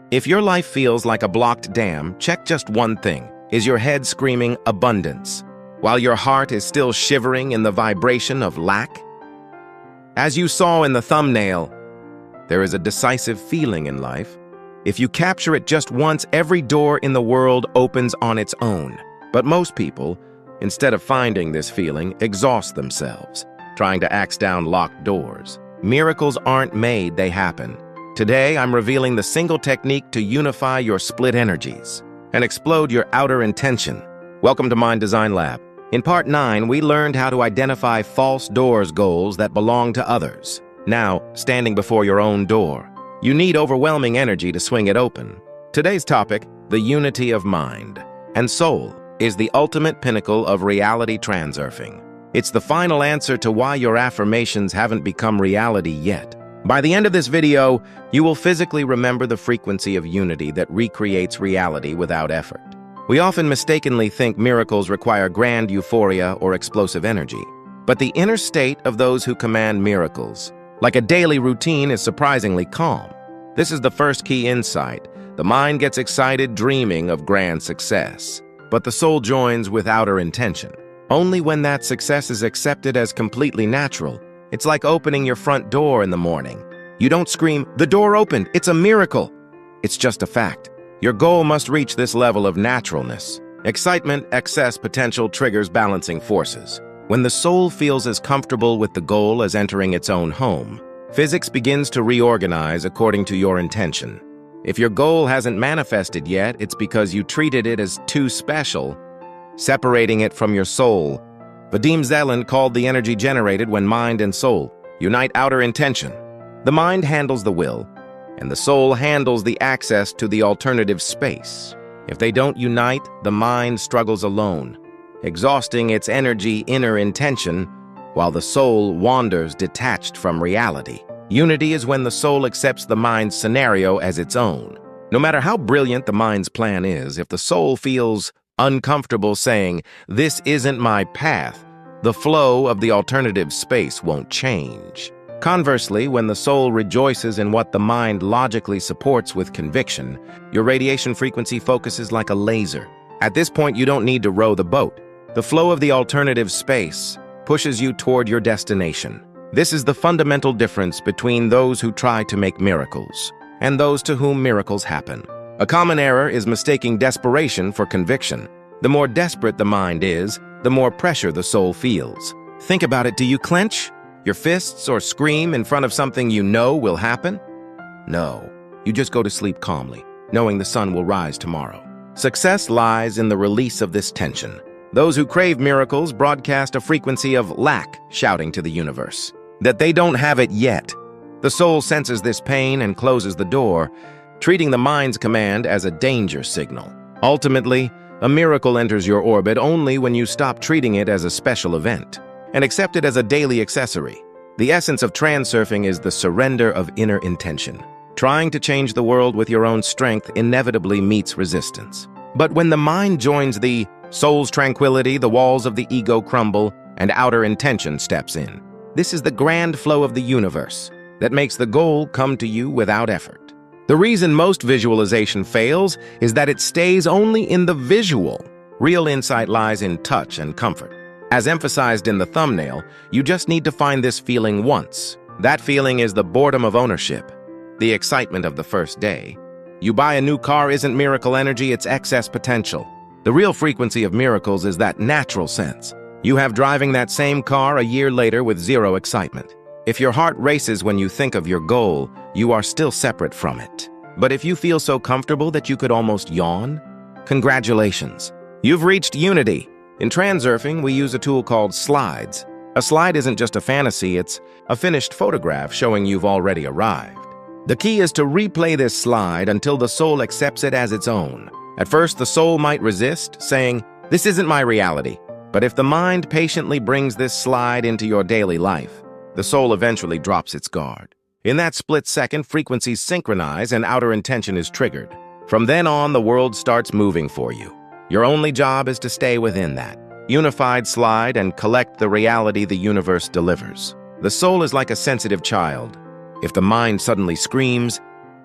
If your life feels like a blocked dam, check just one thing. Is your head screaming abundance, while your heart is still shivering in the vibration of lack? As you saw in the thumbnail, there is a decisive feeling in life. If you capture it just once, every door in the world opens on its own. But most people, instead of finding this feeling, exhaust themselves, trying to axe down locked doors. Miracles aren't made, they happen. Today, I'm revealing the single technique to unify your split energies and explode your outer intention. Welcome to Mind Design Lab. In Part 9, we learned how to identify false doors goals that belong to others. Now, standing before your own door, you need overwhelming energy to swing it open. Today's topic, the unity of mind and soul, is the ultimate pinnacle of reality transurfing. It's the final answer to why your affirmations haven't become reality yet. By the end of this video, you will physically remember the frequency of unity that recreates reality without effort. We often mistakenly think miracles require grand euphoria or explosive energy, but the inner state of those who command miracles, like a daily routine, is surprisingly calm. This is the first key insight. The mind gets excited dreaming of grand success, but the soul joins with outer intention. Only when that success is accepted as completely natural. It's like opening your front door in the morning. You don't scream, "The door opened, it's a miracle." It's just a fact. Your goal must reach this level of naturalness. Excitement, excess potential triggers balancing forces. When the soul feels as comfortable with the goal as entering its own home, physics begins to reorganize according to your intention. If your goal hasn't manifested yet, it's because you treated it as too special, separating it from your soul. Vadim Zeland called the energy generated when mind and soul unite outer intention. The mind handles the will, and the soul handles the access to the alternative space. If they don't unite, the mind struggles alone, exhausting its energy inner intention, while the soul wanders detached from reality. Unity is when the soul accepts the mind's scenario as its own. No matter how brilliant the mind's plan is, if the soul feels uncomfortable saying, "This isn't my path," the flow of the alternative space won't change. Conversely, when the soul rejoices in what the mind logically supports with conviction, your radiation frequency focuses like a laser. At this point, you don't need to row the boat. The flow of the alternative space pushes you toward your destination. This is the fundamental difference between those who try to make miracles and those to whom miracles happen. A common error is mistaking desperation for conviction. The more desperate the mind is, the more pressure the soul feels. Think about it. Do you clench your fists or scream in front of something you know will happen? No. You just go to sleep calmly, knowing the sun will rise tomorrow. Success lies in the release of this tension. Those who crave miracles broadcast a frequency of lack, shouting to the universe that they don't have it yet. The soul senses this pain and closes the door, treating the mind's command as a danger signal. Ultimately, a miracle enters your orbit only when you stop treating it as a special event and accept it as a daily accessory. The essence of transurfing is the surrender of inner intention. Trying to change the world with your own strength inevitably meets resistance. But when the mind joins the soul's tranquility, the walls of the ego crumble, and outer intention steps in. This is the grand flow of the universe that makes the goal come to you without effort. The reason most visualization fails is that it stays only in the visual. Real insight lies in touch and comfort. As emphasized in the thumbnail, you just need to find this feeling once. That feeling is the boredom of ownership, the excitement of the first day. You buy a new car isn't miracle energy, it's excess potential. The real frequency of miracles is that natural sense. You have driving that same car a year later with zero excitement. If your heart races when you think of your goal, you are still separate from it. But if you feel so comfortable that you could almost yawn, congratulations. You've reached unity. In transurfing, we use a tool called slides. A slide isn't just a fantasy, it's a finished photograph showing you've already arrived. The key is to replay this slide until the soul accepts it as its own. At first, the soul might resist, saying, "This isn't my reality." But if the mind patiently brings this slide into your daily life, the soul eventually drops its guard. In that split second, frequencies synchronize and outer intention is triggered. From then on, the world starts moving for you. Your only job is to stay within that unified slide and collect the reality the universe delivers. The soul is like a sensitive child. If the mind suddenly screams,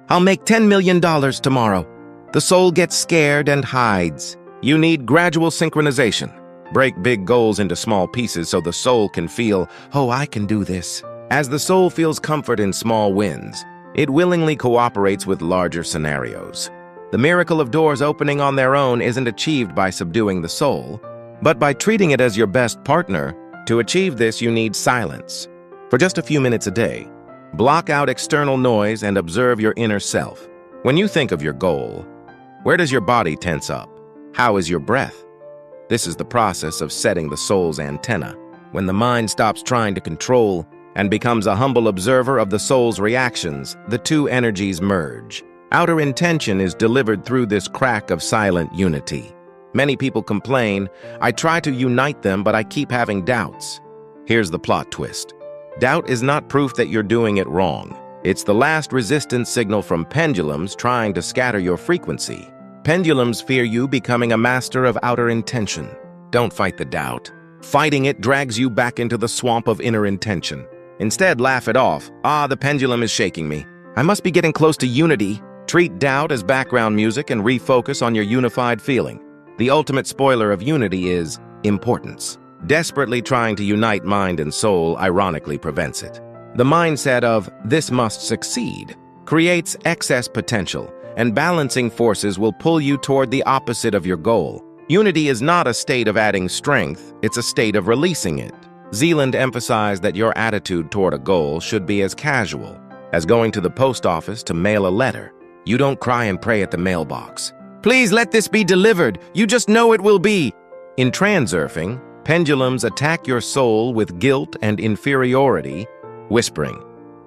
I'll make $10 million tomorrow. The soul gets scared and hides. You need gradual synchronization. Break big goals into small pieces so the soul can feel, oh, I can do this. As the soul feels comfort in small wins, it willingly cooperates with larger scenarios. The miracle of doors opening on their own isn't achieved by subduing the soul, but by treating it as your best partner. To achieve this, you need silence. For just a few minutes a day, block out external noise and observe your inner self. When you think of your goal, where does your body tense up? How is your breath? This is the process of setting the soul's antenna. When the mind stops trying to control and becomes a humble observer of the soul's reactions, the two energies merge. Outer intention is delivered through this crack of silent unity. Many people complain, I try to unite them, but I keep having doubts. Here's the plot twist. Doubt is not proof that you're doing it wrong. It's the last resistance signal from pendulums trying to scatter your frequency. Pendulums fear you becoming a master of outer intention. Don't fight the doubt. Fighting it drags you back into the swamp of inner intention. Instead, laugh it off. The pendulum is shaking me. I must be getting close to unity. Treat doubt as background music and refocus on your unified feeling. The ultimate spoiler of unity is importance. Desperately trying to unite mind and soul ironically prevents it. The mindset of this must succeed creates excess potential, and balancing forces will pull you toward the opposite of your goal. Unity is not a state of adding strength, it's a state of releasing it. Zealand emphasized that your attitude toward a goal should be as casual as going to the post office to mail a letter. You don't cry and pray at the mailbox. Please let this be delivered. You just know it will be. In transurfing, pendulums attack your soul with guilt and inferiority, whispering,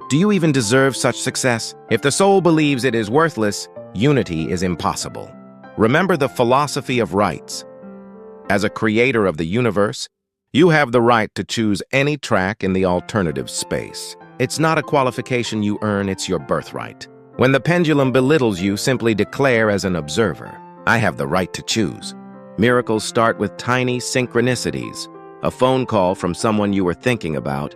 do you even deserve such success? If the soul believes it is worthless, unity is impossible. Remember the philosophy of rights. As a creator of the universe, you have the right to choose any track in the alternative space. It's not a qualification you earn, it's your birthright. When the pendulum belittles you, simply declare as an observer, I have the right to choose. Miracles start with tiny synchronicities, a phone call from someone you were thinking about,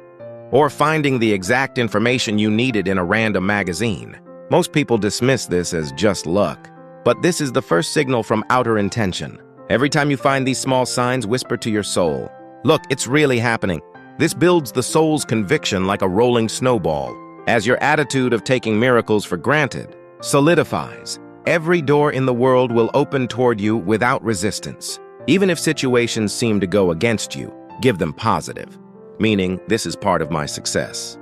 or finding the exact information you needed in a random magazine. Most people dismiss this as just luck, but this is the first signal from outer intention. Every time you find these small signs, whisper to your soul, look, it's really happening. This builds the soul's conviction like a rolling snowball. As your attitude of taking miracles for granted solidifies, every door in the world will open toward you without resistance. Even if situations seem to go against you, give them positive, meaning this is part of my success.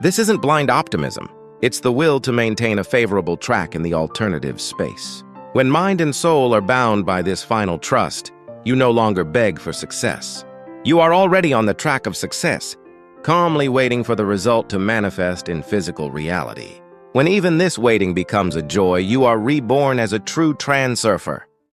This isn't blind optimism. It's the will to maintain a favorable track in the alternative space. When mind and soul are bound by this final trust, you no longer beg for success. You are already on the track of success, calmly waiting for the result to manifest in physical reality. When even this waiting becomes a joy, you are reborn as a true transurfer.